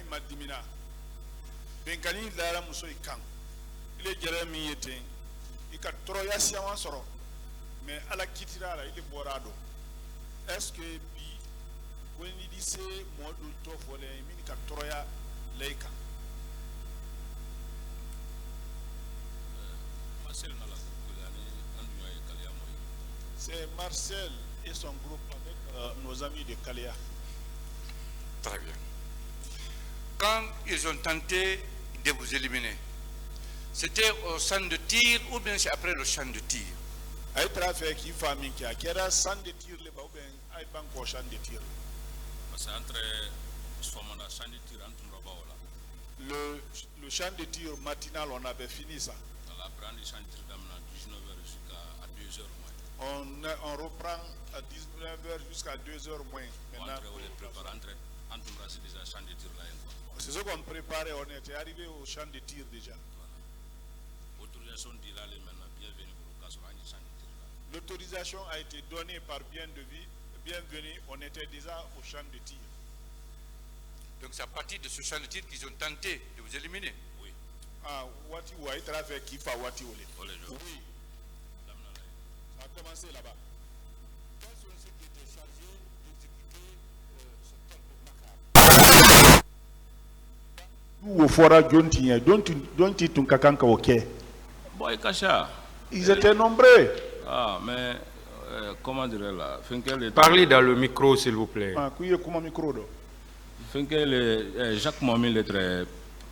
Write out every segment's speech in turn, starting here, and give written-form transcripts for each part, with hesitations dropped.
madimina benkani lara muso ikan ile jeremi yete ika troya siaman soro mais ala kitira la ile borado est-ce que bi koni dise modul to fole min ka troya leika Marcel nala c'est Marcel et son groupe avec nos amis de Kalia. Très bien. Quand ils ont tenté de vous éliminer, c'était au champ de tir ou bien c'est après le champ de tir? Aïe trafic qui famille qui a un champ de tir le bas ou bien aïe banque au champ de tir. Parce que entre ce moment-là, champ de tir entre le champ de tir matinal on avait fini ça. On a pris le champ de tir de 19h jusqu'à 2h moins. On reprend à 19h jusqu'à 2h moins. Maintenant, c'est ce qu'on préparait, on était arrivé au champ de tir déjà. L'autorisation a été donnée par bienvenue, on était déjà au champ de tir. Donc c'est à partir de ce champ de tir qu'ils ont tenté de vous éliminer? Oui. Ah, Wati Ouaï Trafek qui fait Wati Olé. Oui. Ça a commencé là-bas. Quels sont ceux qui étaient chargés d'exécuter ce temple macabre? Ou au fora Jonti, don't it Kakanka ok. Boy Kacha. Ils étaient nombreux. Ah, mais comment dire là? Parlez dans le micro, s'il vous plaît. Ah, qui est comme micro là? Jacques Mohamed est très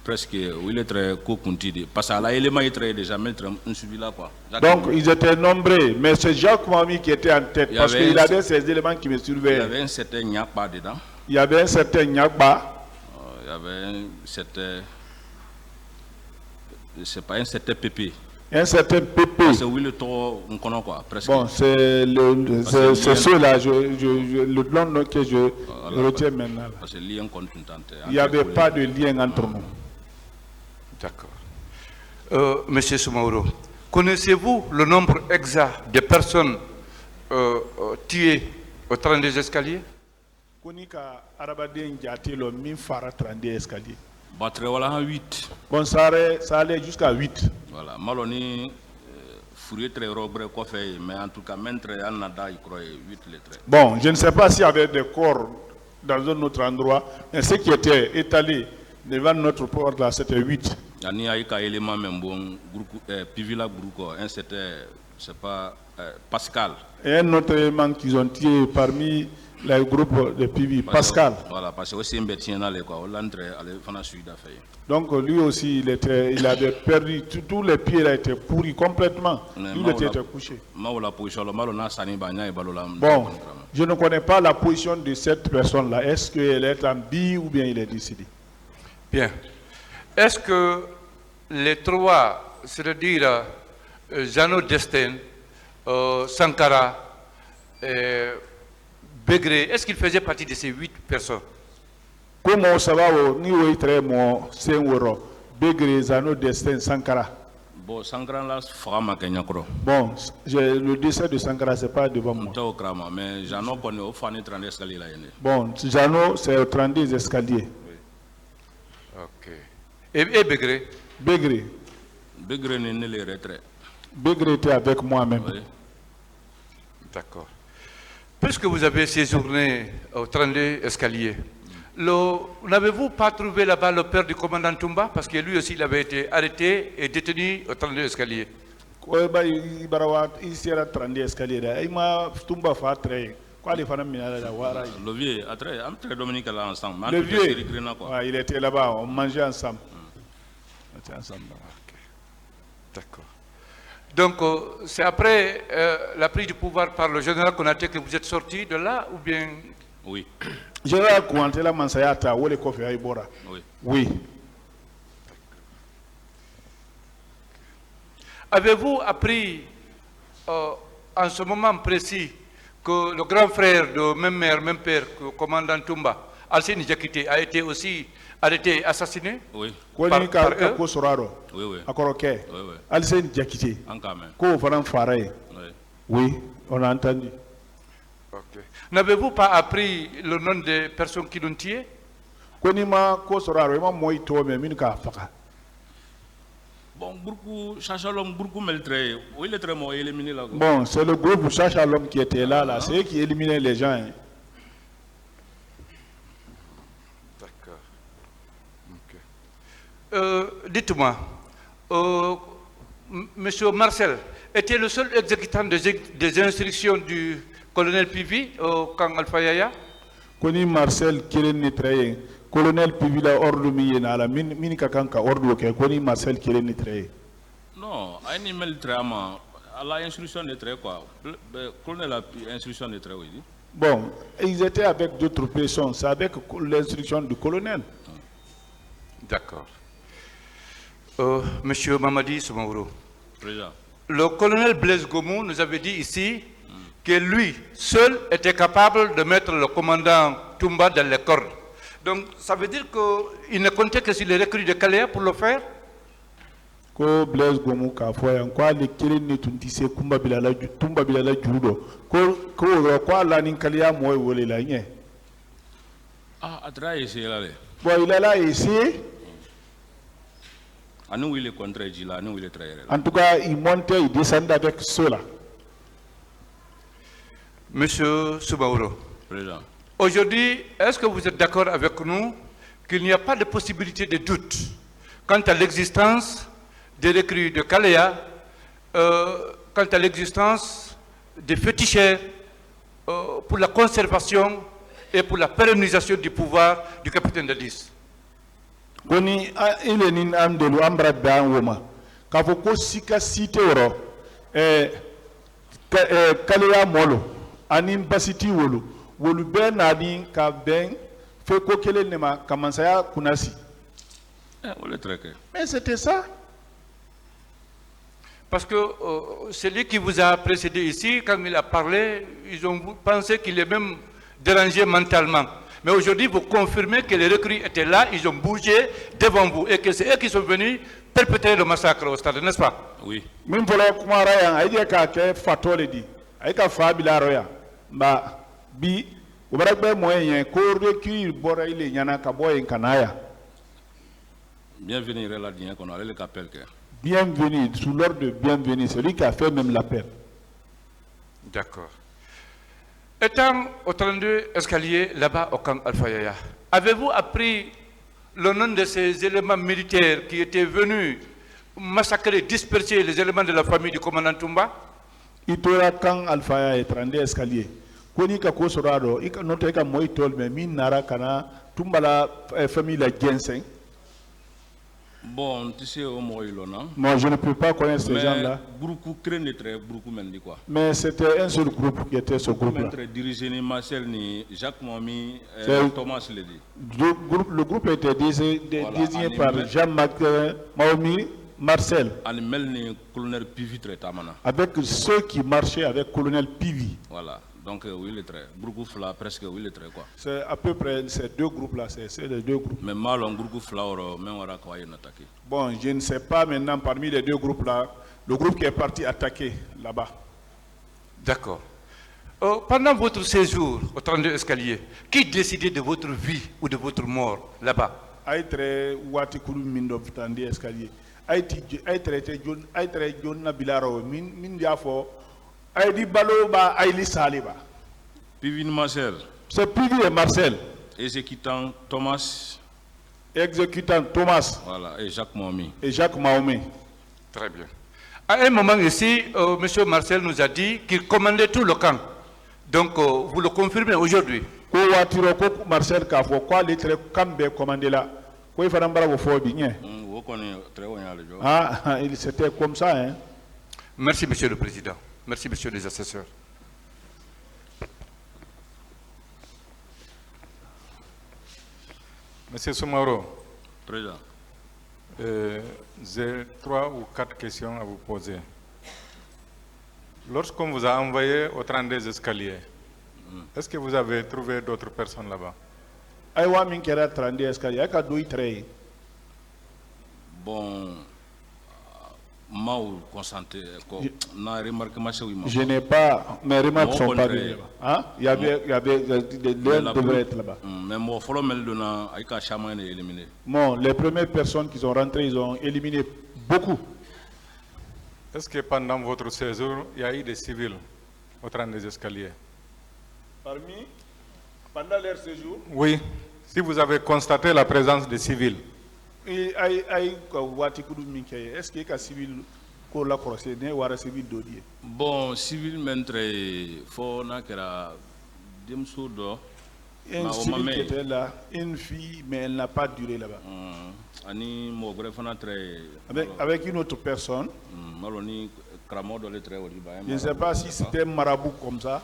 presque, il est très co-contidi. Parce que là, il est très déjà mettre un suivi là quoi. Donc ils étaient nombreux, mais c'est Jacques Mohamed qui était en tête parce qu'il avait ces éléments qui me surveillaient. Il y avait un certain Nyakba dedans. Il y avait un certain Nyakba. Il y avait un certain, c'est pas un certain Pépé. Un certain Pépé. C'est oui le tour, on connaît quoi, presque. Bon, c'est ceux-là, le nom que je retiens maintenant. Parce que lien il n'y avait pas de lien entre nous. D'accord. Monsieur Soumaoro, connaissez-vous le nombre exact de personnes tuées au 32 escaliers? Konika Arabadien Diatelo Minfara 32 escaliers. Battre voilà 8. Bon, ça allait jusqu'à 8. Voilà, Maloni Fourier très robre quoi fait, mais en tout cas, maintenant, Anada, il croit 8 lettres. Bon, je ne sais pas s'il y avait des corps dans un autre endroit, mais ceux qui étaient étalés devant notre porte là, c'était 8. Il y a un élément même bon, Pivila Grouko, un c'était, c'est pas Pascal. Et un autre élément qu'ils ont tiré parmi les groupes de Pivi, Pascal. Voilà, parce que aussi un bêtien là, quoi, on l'entre, allez, faire suite d'affaires. Donc lui aussi, il avait perdu, tous les pieds là étaient pourris complètement. Il était couché. Bon, je ne connais pas la position de cette personne-là. Est-ce qu'elle est en vie ou bien il est décédé? Bien. Est-ce que les trois, c'est-à-dire Jeannot Destin, Sankara, Begré, est-ce qu'il faisait partie de ces 8 personnes? Comment ça va au niveau très mon Senworo, Begré, Jeannot Destin, Sankara? Bon, Sankara là, fera Kenya Kro. Bon, le décès de Sankara, c'est pas devant moi. Mais Jeannot connaît au fan 30 escaliers là. Bon, Jeannot, c'est au 32 escaliers. Ok. Et Begré? Begré. Begré n'est pas les retraits. Begré était avec moi-même. Oui. D'accord. Puisque vous avez séjourné au 32 escaliers, n'avez-vous pas trouvé là-bas le père du commandant Toumba? Parce que lui aussi, il avait été arrêté et détenu au 32 escaliers. Oui, il s'est 32 escaliers. Il m'a Toumba fait très. Le vieux, après Dominique là ensemble. Le vieux, il était là-bas, on mangeait ensemble. On était ensemble. Okay. D'accord. Donc, c'est après la prise du pouvoir par le général Konaté que vous êtes sorti de là ou bien? Oui. Général Konaté, la Mansayata, où les coffres à Ibora? Oui. Oui. Avez-vous appris en ce moment précis que le grand frère de même mère, même père, que le commandant Toumba, Alcine Diakité, a été aussi arrêté et assassiné? Oui. Par eux? Oui, oui. Oui. Alcine Diakité. Oui. Oui, on a entendu. Okay. N'avez-vous pas appris le nom des personnes qui l'ont tué? Konima ko soraro ima moy to me min ka faka. Bon, beaucoup, Chachalom, beaucoup meltré. Oui, le trémor est éliminé là. Bon, c'est le groupe Chachalom qui était là, c'est eux qui éliminaient les gens. Hein. D'accord. Dites-moi, Monsieur Marcel était le seul exécutant des instructions du colonel Pivi au camp Alpha Yaya? Koni Marcel Kiren Nitraye, colonel Pivi la ordre miyena min ka kanka ordre ke koni Marcel Kiren Nitraye. Non, à un meltré à la instruction de trait quoi. Le colonel a instruction de trait, oui. Bon, ils étaient avec d'autres personnes, c'est avec l'instruction du colonel. D'accord. Monsieur Mamadi Soumaoro, Président. le colonel Blaise Gomou nous avait dit ici que lui seul était capable de mettre le commandant Toumba dans les cordes. Donc ça veut dire qu'il ne comptait que sur les recrues de Kalea pour le faire? Ko Blaise Gomou ka foyan ko le Kiren ni tuntise Tumba bilala judo ko la nin Kalea moy wole la nye. Ah, à travers ici là. Bon, il est là ici. À nous, il est contre Gila, nous, il est très. En tout cas, il montait, il descendait avec ceux-là. Monsieur Soumaoro, Président. aujourd'hui, est-ce que vous êtes d'accord avec nous qu'il n'y a pas de possibilité de doute quant à l'existence des recrues de Kalea, quant à l'existence des féticheurs pour la conservation et pour la pérennisation du pouvoir du capitaine Dadis? Koni il est nin amdelu ambra dan woma ka fo ko sika site woro Kalea molo anin basiti wolu ben ani ka ben fe ko kele nema kamansaya kunasi. On est très. Mais c'était ça. Parce que celui qui vous a précédé ici, quand il a parlé, ils ont pensé qu'il est même dérangé mentalement. Mais aujourd'hui, vous confirmez que les recrues étaient là, ils ont bougé devant vous et que c'est eux qui sont venus perpétrer le massacre au stade, n'est-ce pas? Oui. Min folo kuma rayan aide ka ke fatole di ay ka fa bilaro ya ba bi ubaragbe moyen ko recrues bora ile nyana ka boyen kanaya. Bienvenue à la Dien qu'on a le capel que. Bienvenue, sous l'ordre de bienvenue, celui qui a fait même l'appel. D'accord. Étant au 32 escaliers là-bas au camp Alpha Yaya, avez-vous appris le nom de ces éléments militaires qui étaient venus massacrer, disperser les éléments de la famille du commandant Toumba? Itora camp Alpha Yaya 32 escaliers. Koni ka ko sorado ika note ka moy tol me min nara kana Toumba la famille la Gensen. Bon, tu sais au moins non. Moi je ne peux pas connaître ces gens-là. Beaucoup craignent très beaucoup même dit quoi. Mais c'était un seul groupe qui était ce groupe-là. Dirigé ni Marcel ni Jacques Momi, Thomas l'a dit. Le groupe était désigné par Jean-Marc Maomi, Marcel. Colonel Pivi traitamana. Avec ceux qui marchaient avec colonel Pivi. Voilà. Donc oui le trait. Groupe là presque oui le trait quoi. C'est à peu près ces deux groupes-là, c'est les deux groupes. Mais mal en groupe flower même on a quoi attaqué. Bon, je ne sais pas maintenant parmi les deux groupes-là, le groupe qui est parti attaquer là-bas. D'accord. Pendant votre séjour au 32 escaliers, qui décidait de votre vie ou de votre mort là-bas? Aitre wati kulu mindo 32 escaliers. Aitre John Nabilaro min diafo. Aïdi Baloba, Aïli Saliba. Pivi Marcel. C'est Pivi et Marcel. Exécutant Thomas. Exécutant Thomas. Voilà, et Jacques Mahomi. Et Jacques Mahomi. Très bien. À un moment ici, M. Marcel nous a dit qu'il commandait tout le camp. Donc, vous le confirmez aujourd'hui? Marcel Kafo, quoi les camps commandé là? Quoi il fallait vous faire bien? Ah, c'était comme ça, hein? Merci, Monsieur le Président. Merci, Monsieur les assesseurs. Monsieur Soumaoro, Président. J'ai 3 ou 4 questions à vous poser. Lorsqu'on vous a envoyé au 32 escaliers, est-ce que vous avez trouvé d'autres personnes là-bas? Bon, Je n'ai pas, mes remarques ne sont pas venues là-bas. Hein? Il y avait l'un devrait être là-bas. Bon, les premières personnes qui sont rentrées, ils ont éliminé beaucoup. Est-ce que pendant votre séjour, il y a eu des civils au train des escaliers? Pendant leur séjour? Oui, si vous avez constaté la présence des civils. Est-ce qu'il y a civil? Bon, civil mentre faut nakera demsudo. Un civil qui était là, une fille, mais elle n'a pas duré là-bas. Avec une autre personne. Je ne sais pas si c'était un marabout comme ça.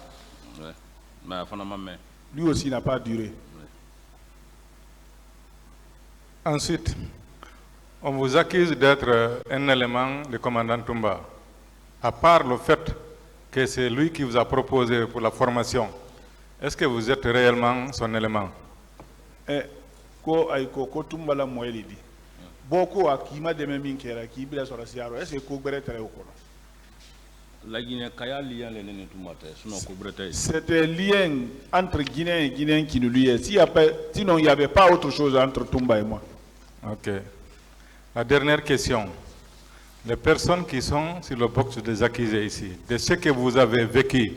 Lui aussi n'a pas duré. Ensuite, on vous accuse d'être un élément du commandant Toumba. À part le fait que c'est lui qui vous a proposé pour la formation, est-ce que vous êtes réellement son élément? C'était lien entre Guinéens et Guinéens qui nous liait. Sinon, il n'y avait pas autre chose entre Toumba et moi. Ok. La dernière question. Les personnes qui sont sur le box des accusés ici, de ce que vous avez vécu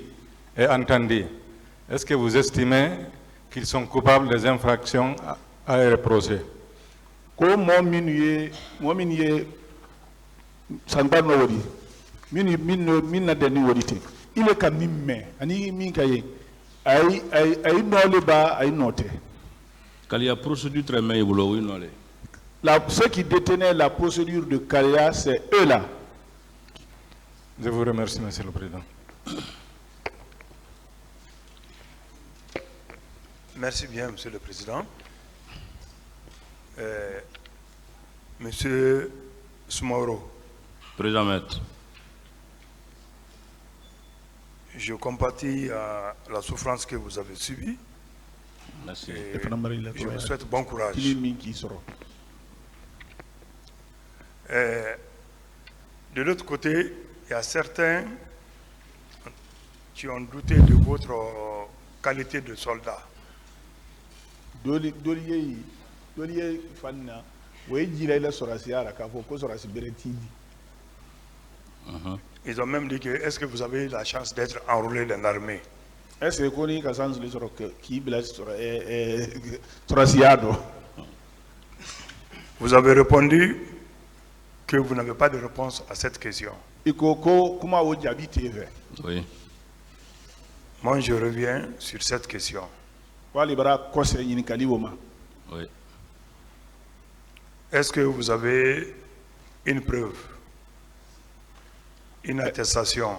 et entendu, est-ce que vous estimez qu'ils sont coupables des infractions à reprocher? Il est quand même ceux qui détenaient la procédure de Kalia, c'est eux là. Je vous remercie, Monsieur le Président. Merci bien, Monsieur le Président. Monsieur Soumaoro. Président Maître. Je compatis à la souffrance que vous avez subie. Merci. Je vous souhaite bon courage. De l'autre côté, il y a certains qui ont douté de votre qualité de soldat. Ils ont même dit que est-ce que vous avez la chance d'être enrôlé dans l'armée? Vous avez répondu que vous n'avez pas de réponse à cette question. Oui. Moi, je reviens sur cette question. Oui. Est-ce que vous avez une preuve, une attestation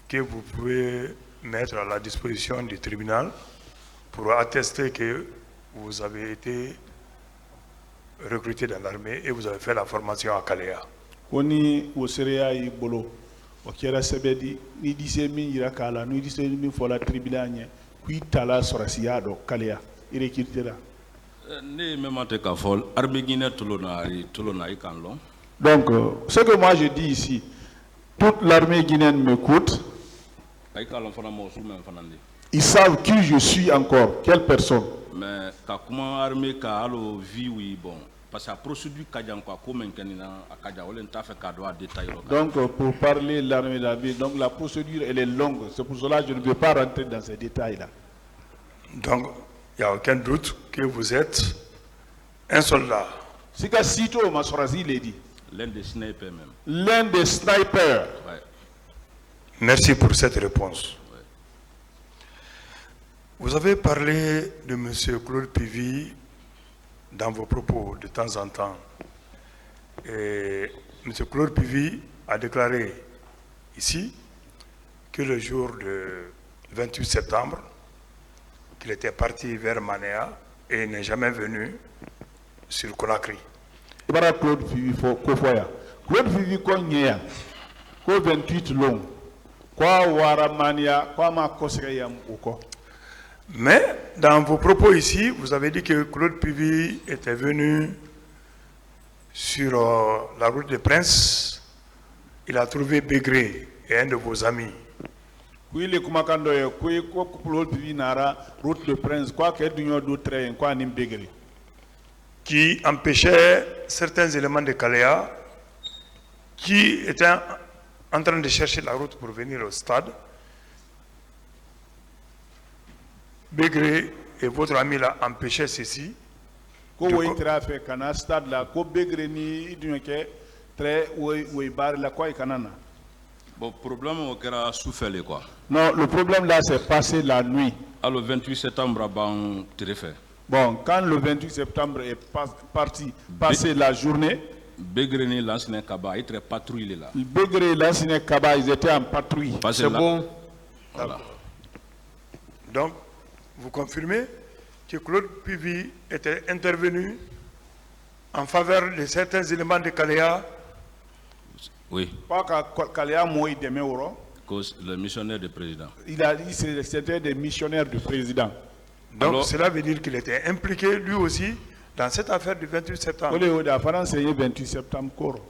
que vous pouvez mettre à la disposition du tribunal pour attester que vous avez été recruté dans l'armée et vous avez fait la formation à Kalea? Donc, ce que moi je dis ici, toute l'armée guinéenne m'écoute. Ils savent qui je suis encore, quelle personne. Mais comment armée parce que la procédure donc pour parler de l'armée de la ville, donc la procédure elle est longue, c'est pour cela que je ne veux pas rentrer dans ces détails là. Donc il n'y a aucun doute que vous êtes un soldat. C'est qu'à Sito Massorazi l'a dit. L'un des snipers même. L'un des snipers. Ouais. Merci pour cette réponse. Ouais. Vous avez parlé de M. Claude Pivy dans vos propos de temps en temps. Et M. Claude Pivy a déclaré ici que le jour du 28 septembre, qu'il était parti vers Manéa et n'est jamais venu sur Conakry. Claude Pivy Claude Pivy konya ko 28 long kwa wara Manéa kwa ma koseyam uko. Mais dans vos propos ici, vous avez dit que Claude Pivy était venu sur la route de Prince, il a trouvé Bégré et un de vos amis. Kuile kumakando ye kui ko Claude PV nara route de Prince quoi que d'union d'autres quoi nim Bégré Qui empêchait certains éléments de Kalea qui étaient en train de chercher la route pour venir au stade. Bégré et votre ami l'a empêché ceci. ko wo itra fe kana stade la ko Bégré ni d'union ke très wo bar la quoi kanana. Bon, problème au kera soufflé quoi. Non, le problème là c'est passé la nuit. Alors, le 28 septembre, ban fait. Bon, quand le 28 septembre est parti, passé la journée, Bégré ni l'ancien Kaba, il était patrouillé là. Bégré et l'ancien Kaba, ils étaient en patrouille. C'est bon. Voilà. Donc, vous confirmez que Claude PV était intervenu en faveur de certains éléments de Kalea. Oui. Pas que Kalea Moïse de Meuro. Cause le missionnaire du président. Il a dit que c'était des missionnaires du président. Donc, alors, cela veut dire qu'il était impliqué lui aussi dans cette affaire du 28 septembre. La France est le 28 septembre.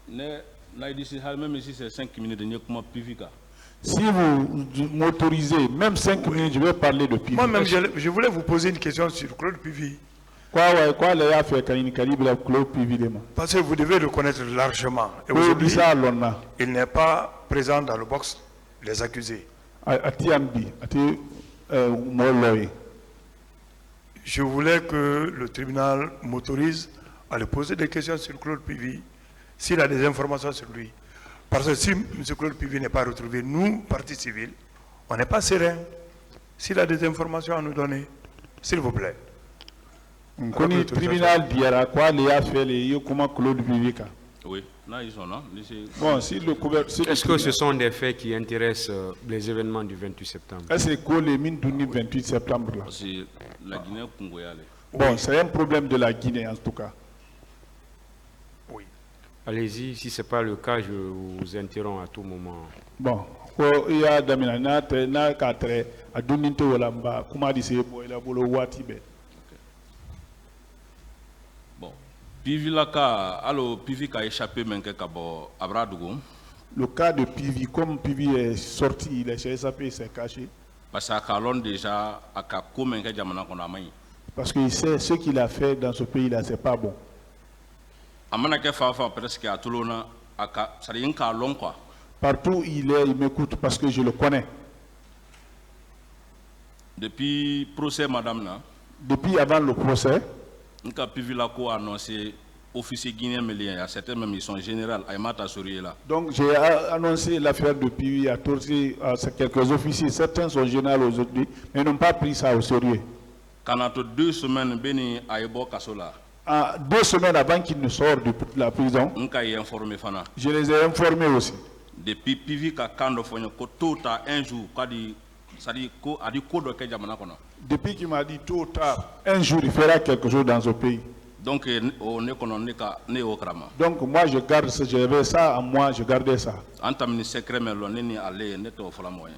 Même ici, c'est 5 minutes de comment Pivika. Si vous m'autorisez, même 5 minutes, je vais parler de PV. Moi-même, je voulais vous poser une question sur Claude PV. Quoi les a fait quand il calibre Claude PV? Parce que vous devez le connaître largement. Et Oui, aujourd'hui, ça, l'on il n'est pas présent dans le box des accusés. Je voulais que le tribunal m'autorise à lui poser des questions sur Claude PV, s'il a des informations sur lui. Parce que si M. Claude PV n'est pas retrouvé, nous, partie civile, on n'est pas serein. S'il a des informations à nous donner, s'il vous plaît. Le tribunal dira quoi les a fait les comment Claude PV. Oui, là ils sont là. Bon, si le est-ce que ce sont des faits qui intéressent les événements du 28 septembre? Est-ce que les mines du 28 septembre là? C'est la Guinée Congoyale. Bon, c'est un problème de la Guinée en tout cas. Oui. Allez-y, si ce n'est pas le cas, je vous interromps à tout moment. Bon, il y a des gens qui a donné comment dire Bon, Pivi Laka, alors Pivi a échappé même que Abradougou. Le cas de Pivi, comme Pivi est sorti, il est échappé, il s'est caché. Parce que déjà, à Kako, parce qu'il sait ce qu'il a fait dans ce pays-là, c'est pas bon. Partout où il est, il m'écoute parce que je le connais. Depuis le procès, madame, depuis avant le procès, Pivi Lako a annoncé officier guinéen, mais il y a certains même, ils sont généraux, Aymata Sourié là. Donc j'ai annoncé l'affaire de Pivi à quelques officiers, certains sont généraux aujourd'hui, mais n'ont pas pris ça au sérieux. Quand 2 semaines, Beni Aïbo Kassola. 2 semaines avant qu'il ne sorte de la prison, je les ai informés aussi. Depuis Pivi Kakando Fonyo, tôt ou tard, un jour, depuis qu'il m'a dit tôt ou tard, un jour il fera quelque chose dans ce pays. Donc moi je garde ça, j'avais ça en moi, je gardais ça.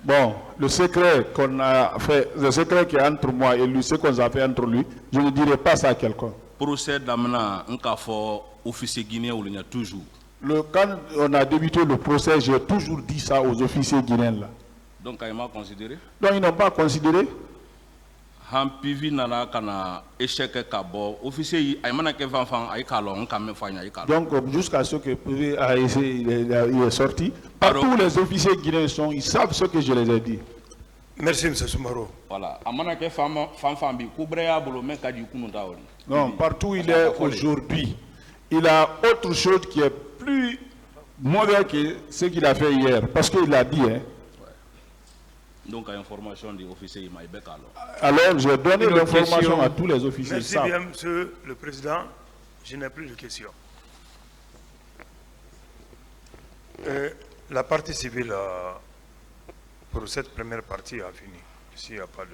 Bon, le secret qu'on a fait, le secret qui est entre moi et lui, ce qu'on a fait entre lui, je ne dirai pas ça à quelqu'un. Procès d'amena, officier guinéen ou toujours. Quand on a débuté le procès, j'ai toujours dit ça aux officiers guinéens là. Donc ils m'ont considéré. Donc ils n'ont pas considéré. Hampivi nana kana échec kabo officier aymana ke fanfan ay kalon kam fanya ay kalon. Donc jusqu'à ce que Pivi a essayé, il est sorti. Partout les officiers guinéens sont, ils savent ce que je les ai dit. Merci M. Soumaro. Voilà. Amana ke fanfan bi kubreya bolo men kadi kununta woni. Non, partout où il est aujourd'hui, il a autre chose qui est plus mauvais que ce qu'il a fait hier, parce qu'il a dit. Hein. Donc, information des officiers, alors, j'ai donné l'information à tous les officiers. Merci bien, Monsieur le Président. Je n'ai plus de questions. La partie civile, pour cette première partie, a fini. S'il n'y a pas de...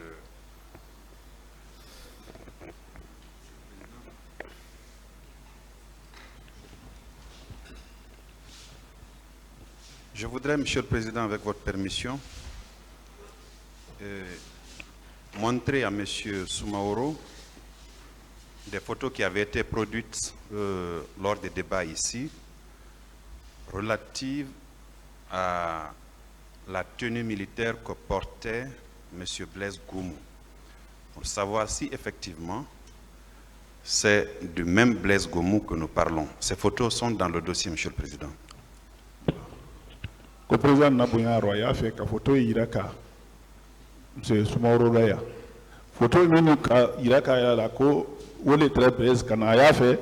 Je voudrais, Monsieur le Président, avec votre permission, montrer à M. Soumaoro des photos qui avaient été produites lors des débats ici, relatives à la tenue militaire que portait M. Blaise Goumou, pour savoir si effectivement c'est du même Blaise Goumou que nous parlons. Ces photos sont dans le dossier, Monsieur le Président. Le président Nabouya Roya fait que photo Iraka, M. Soumaro Raya. Photo Iraka la ko où les très Blaise Kanaya fait,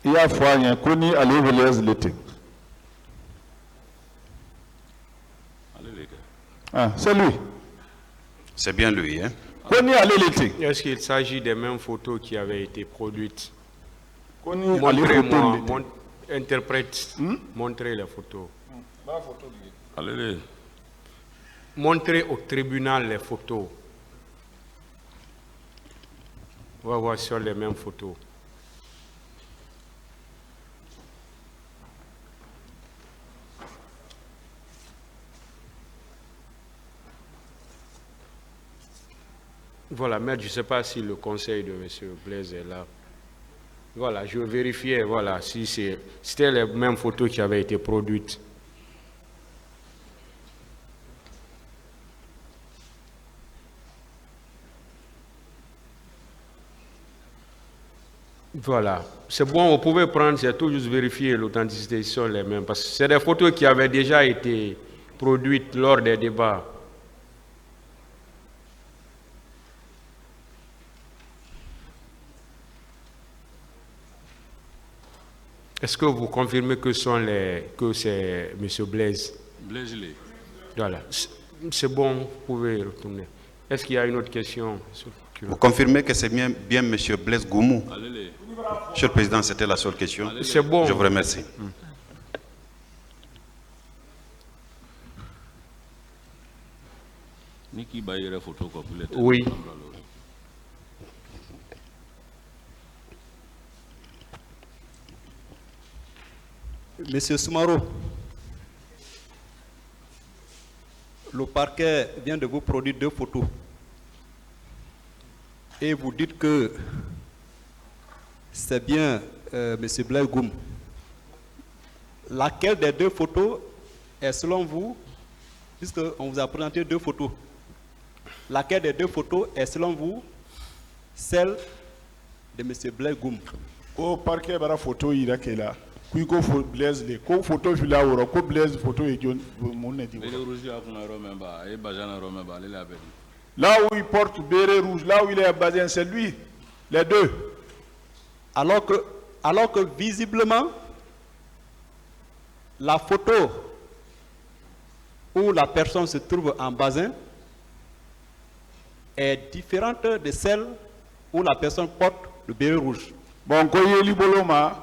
il y a fois un connu à l'Évelez l'été. Ah, c'est lui. C'est bien lui, hein? Est-ce qu'il s'agit des mêmes photos qui avaient été produites? Montrez-moi, interprète, montrez les photos. Allez. Montrez au tribunal les photos. On va voir sur les mêmes photos. Voilà, maître, je ne sais pas si le conseil de M. Blaise est là. Voilà, je vérifiais, voilà, si c'était les mêmes photos qui avaient été produites. Voilà, c'est bon, vous pouvez prendre, c'est tout juste vérifier l'authenticité sur les mêmes, parce que c'est des photos qui avaient déjà été produites lors des débats. Est-ce que vous confirmez que c'est M. Blaise? Blaise Lé. Voilà, c'est bon, vous pouvez retourner. Est-ce qu'il y a une autre question? Vous confirmez que c'est bien M. Blaise Goumou? Allez. Monsieur le Président, c'était la seule question. C'est bon. Je vous remercie. Niki Bayere photocopie. Oui. Monsieur Soumaro, le parquet vient de vous produire 2 photos. Et vous dites que c'est bien Monsieur Blaise Goumou. Laquelle des 2 photos est selon vous, puisqu'on vous a présenté 2 photos, laquelle des 2 photos est selon vous celle de Monsieur Blaise Goumou? Au parquet, la photo Iraka est là. Kuiko Blaise les ko photo fila woro ko Blaise photo et John monne dit. Là où il porte béret rouge, là où il est basé, c'est lui. Les 2. Alors que visiblement la photo où la personne se trouve en basin est différente de celle où la personne porte le béret rouge. Bon, ko yeli boloma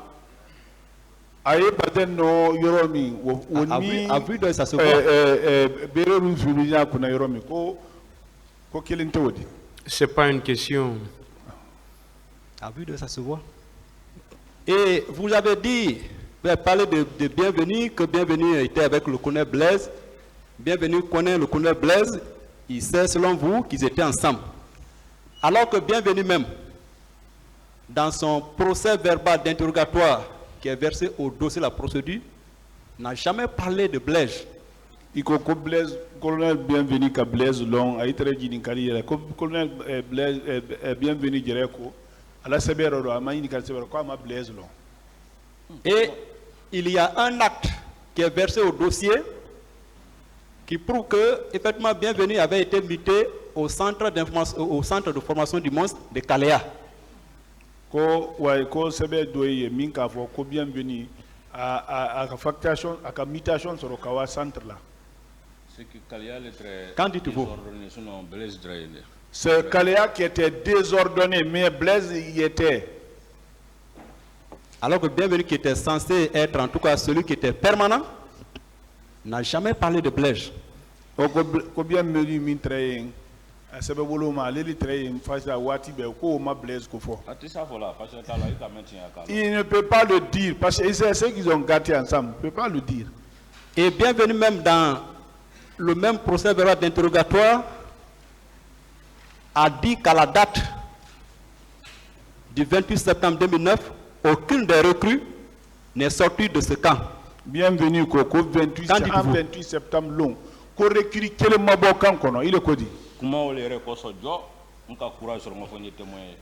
aye baden no yoromi woni a vu de ça se voit. Béret rouge souligna kuna yoromi ko kelente wodi. C'est pas une question. À vue de ça se voit. Et vous avez dit, vous avez parlé de Bienvenu, que Bienvenu était avec le colonel Blaise. Bienvenu connaît le colonel Blaise. Il sait selon vous qu'ils étaient ensemble. Alors que Bienvenu même, dans son procès verbal d'interrogatoire qui est versé au dossier de la procédure, n'a jamais parlé de Blaise. Il ko Blaise, colonel Bienvenu ka Blaise long a été dit ni carrière. Colonel Blaise Bienvenu dirait ko ala sebero a mani ka sebero ko ma Blaise long. Et il y a un acte qui est versé au dossier qui prouve que effectivement Bienvenu avait été muté au centre de formation du monstre de Kalea. Ko ouais ko sebe doye minka fo ko Bienvenu à facturation à mutation sur le Kawa centre là. Qu'en dites-vous? C'est Kalea qui était désordonné, mais Blaise y était. Alors que Bienvenu qui était censé être en tout cas celui qui était permanent, n'a jamais parlé de Blaise. Ko Bienvenu min train sebe woloma leli train face à wati be ko ma Blaise ko fo. Il ne peut pas le dire parce que c'est ceux qu'ils ont gâté ensemble, il ne peut pas le dire. Et Bienvenu même dans le même procès verbal d'interrogatoire a dit qu'à la date du 28 septembre 2009, aucune des recrues n'est sortie de ce camp. Bienvenue Koko 28 septembre long. Ko recrue quel mabo camp kono il est codi.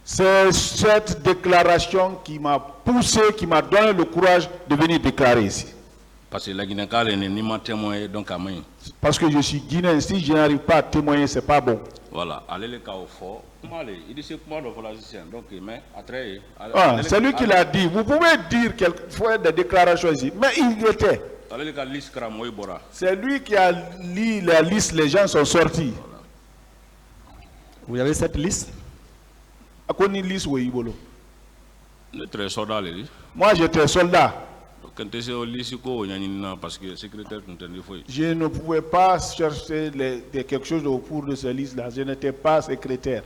C'est cette déclaration qui m'a poussé, qui m'a donné le courage de venir déclarer ici. Parce que la Guinée-Calais n'est pas témoin donc à moi. Parce que je suis guinéen, si je n'arrive pas à témoigner, c'est pas bon. Voilà, allez le cas au fort. Il dit c'est comment le voilà donc mais après. C'est lui qui l'a dit. Vous pouvez dire quelquefois des déclarations ici, mais il était. C'est lui qui a lu la liste, les gens sont sortis. Vous avez cette liste? À quoi une liste oui bolo? Moi j'étais soldat. Parce que secrétaire je ne pouvais pas chercher quelque chose au cours de ces listes-là. Je n'étais pas secrétaire.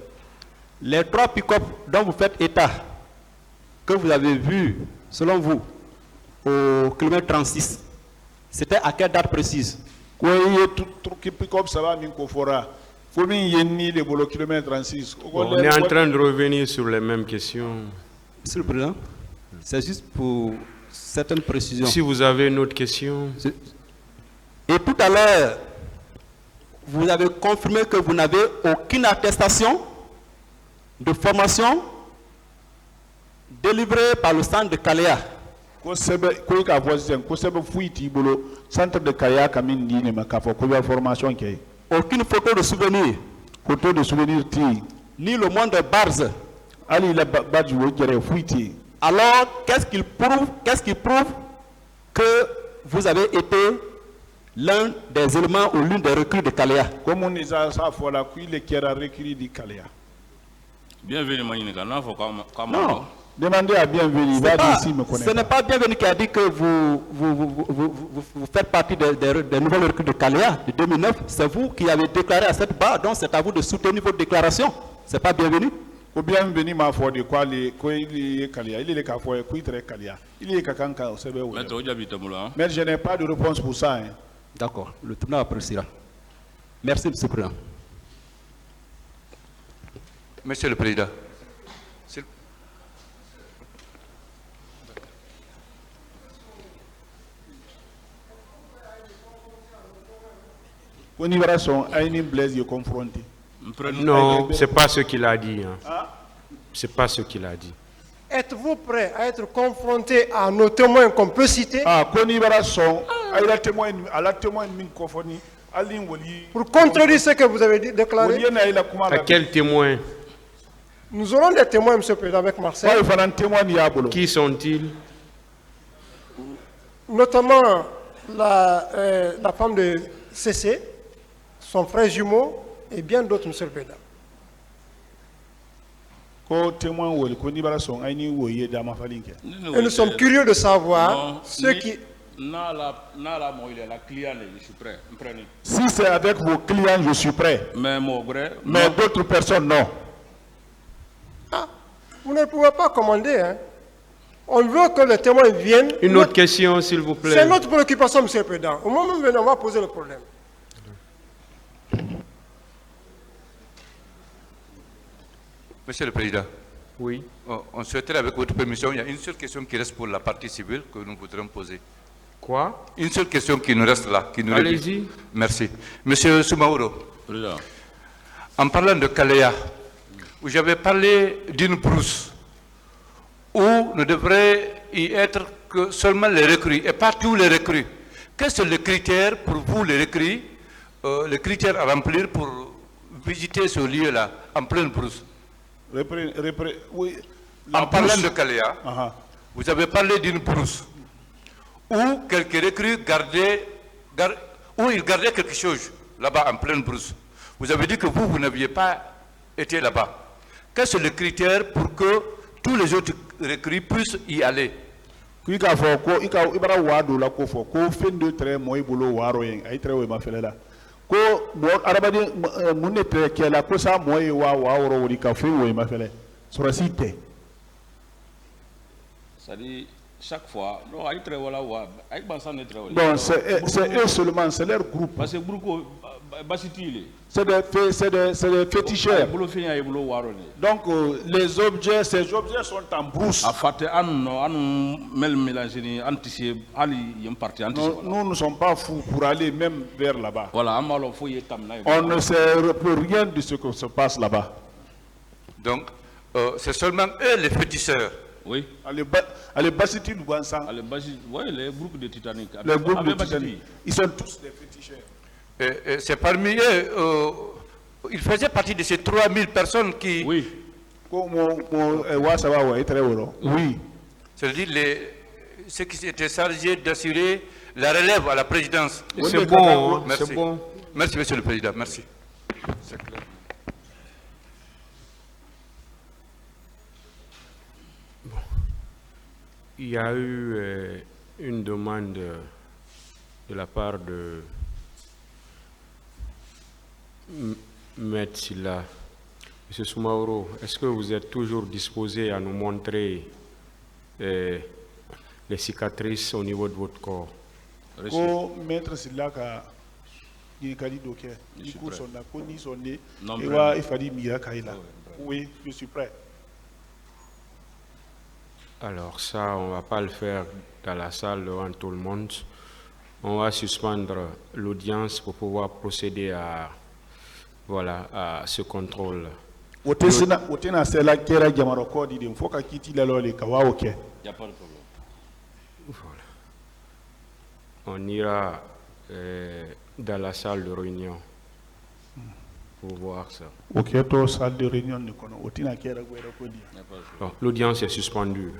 Les 3 pick-up dont vous faites état, que vous avez vu, selon vous, au kilomètre 36, c'était à quelle date précise? On est en train de revenir sur les mêmes questions. Monsieur le Président, c'est juste pour certaines précisions. Si vous avez une autre question. Et tout à l'heure, vous avez confirmé que vous n'avez aucune attestation de formation délivrée par le centre de Kalea. Centre de Kalea aucune photo de souvenir. Photo de souvenir ni le moindre barze. Alors, qu'est-ce qu'il prouve que vous avez été l'un des éléments ou l'une des recrues de Kalea? Bienvenue, non. Demandez à Bienvenue. Ce n'est pas Bienvenue qui a dit que vous faites partie des nouvelles recrues de Kalea de 2009. C'est vous qui avez déclaré à cette barre, donc c'est à vous de soutenir votre déclaration. Ce n'est pas Bienvenue. Bienvenue m'a fait de quoi il est Kalea. Il est le café, il est Kalea. Il est Kakanka au CBO. Mais je n'ai pas de réponse pour ça. D'accord, le tribunal appréciera. Merci, M. le Président. Monsieur le Président. Non, ce n'est pas ce qu'il a dit. Ce n'est pas ce qu'il a dit. Êtes-vous prêt à être confronté à nos témoins qu'on peut citer? Pour contredire ce que vous avez déclaré? À quel témoin? Nous aurons des témoins, M. le Président, avec Marcel. Qui sont-ils? Notamment la femme de CC, son frère jumeau et bien d'autres, M. le Président. Et nous sommes curieux de savoir ceux qui... Si c'est avec vos clients, je suis prêt. Mais d'autres personnes, non. Ah, vous ne pouvez pas commander. Hein. On veut que les témoins viennent. Une autre question, s'il vous plaît. C'est notre préoccupation, M. le Président. Au moment où on va poser le problème. Monsieur le Président. Oui. On souhaiterait, avec votre permission, il y a une seule question qui reste pour la partie civile que nous voudrions poser. Quoi? Une seule question qui nous reste là. Allez-y. Merci. Monsieur Soumaoro, en parlant de Kalea, vous avez parlé d'une brousse où ne devrait y être que seulement les recrues et pas tous les recrues. Quels sont les critères pour vous, les recrues, les critères à remplir pour visiter ce lieu-là, en pleine brousse? Oui, en parlant de Kalea, vous avez parlé d'une brousse où quelques recrues gardaient quelque chose là-bas en pleine brousse. Vous avez dit que vous n'aviez pas été là-bas. Quels sont les critères pour que tous les autres recrues puissent y aller? C'est-à-dire, chaque fois, bon, c'est eux seulement, c'est leur groupe. Parce que C'est des féticheurs. Donc les objets, ces objets sont en brousse. Nous ne sommes pas fous pour aller même vers là-bas. On ne sait plus rien de ce qui se passe là-bas. Donc, c'est seulement eux les féticheurs. Oui. Les Bassiti Loubansan. Oui, les groupes de Titanic. Les groupes de Titanic. Ils sont tous des féticheurs. Et c'est parmi eux, ils faisaient partie de ces 3000 personnes qui... Oui. Oui. C'est-à-dire ceux qui étaient chargés d'assurer la relève à la présidence. C'est bon, merci. c'est bon. Merci, Monsieur le Président, merci. C'est clair. Il y a eu une demande de la part de Maître Silla. Monsieur Soumaoro, est-ce que vous êtes toujours disposé à nous montrer les cicatrices au niveau de votre corps? Maître Silla, oui, je suis prêt. Alors ça, on ne va pas le faire dans la salle devant tout le monde. On va suspendre l'audience pour pouvoir procéder à, voilà, à ce contrôle. Il n'y a pas de problème. Voilà. On ira dans la salle de réunion pour voir ça. Salle de réunion. L'audience est suspendue.